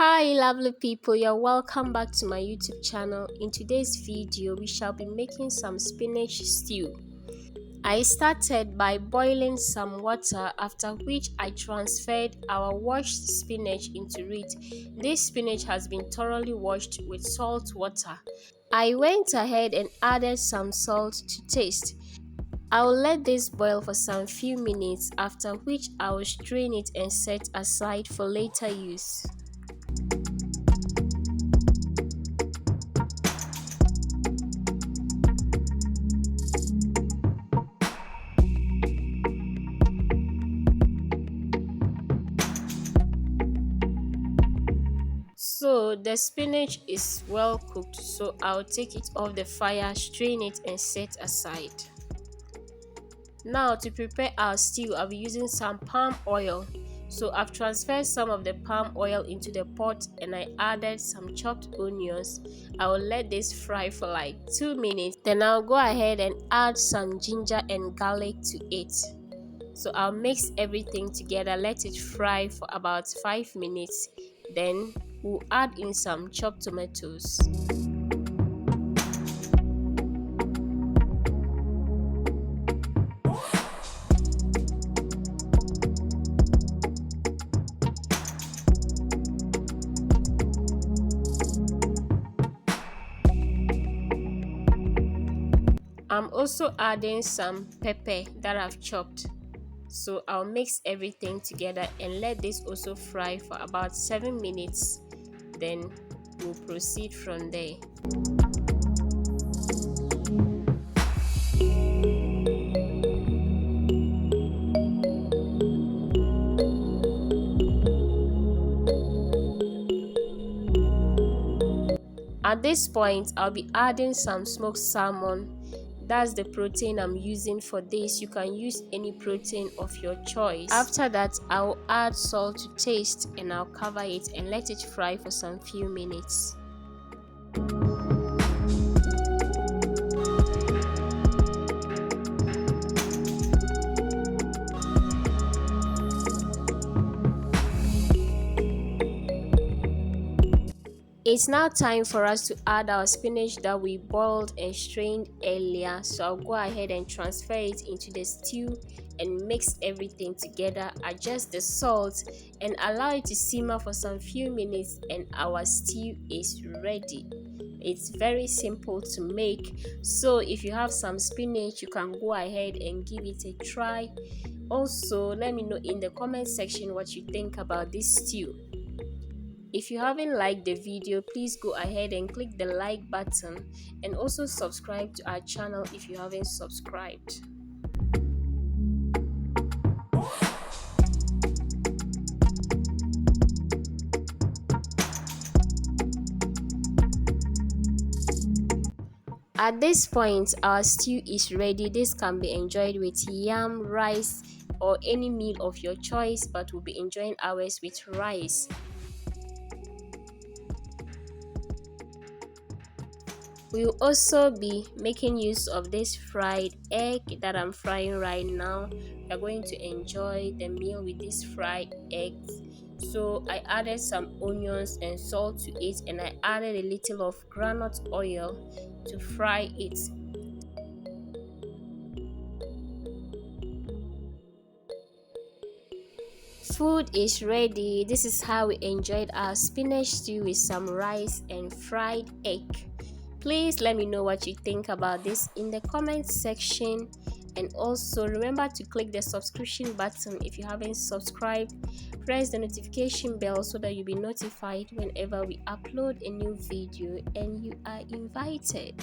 Hi lovely people, you're welcome back to my YouTube channel. In today's video we shall be making some spinach stew. I started by boiling some water, after which I transferred our washed spinach into it. This spinach has been thoroughly washed with salt water. I went ahead and added some salt to taste. I will let this boil for some few minutes, after which I will strain it and set aside for later use. So the spinach is well cooked, so I'll take it off the fire, strain it and set aside. Now to prepare our stew, I'll be using some palm oil. So I've transferred some of the palm oil into the pot and I added some chopped onions. I will let this fry for like 2 minutes. Then I'll go ahead and add some ginger and garlic to it. So I'll mix everything together, let it fry for about 5 minutes. Then we'll add in some chopped tomatoes. I'm also adding some pepper that I've chopped. So I'll mix everything together and let this also fry for about 7 minutes. Then we'll proceed from there. At this point, I'll be adding some smoked salmon. That's the protein I'm using for this. You can use any protein of your choice. After that, I'll add salt to taste and I'll cover it and let it fry for some few minutes. It's now time for us to add our spinach that we boiled and strained earlier. So I'll go ahead and transfer it into the stew and mix everything together, adjust the salt and allow it to simmer for some few minutes and our stew is ready. It's very simple to make, so if you have some spinach you can go ahead and give it a try. Also, let me know in the comment section what you think about this stew. If you haven't liked the video, please go ahead and click the like button and also subscribe to our channel if you haven't subscribed. At this point, our stew is ready. This can be enjoyed with yam, rice or any meal of your choice, but we'll be enjoying ours with rice. We will also be making use of this fried egg that I'm frying right now. We are going to enjoy the meal with this fried eggs. So I added some onions and salt to it and I added a little of groundnut oil to fry it. Food is ready. This is how we enjoyed our spinach stew with some rice and fried egg. Please let me know what you think about this in the comment section, and also remember to click the subscription button if you haven't subscribed. Press the notification bell so that you'll be notified whenever we upload a new video, and you are invited.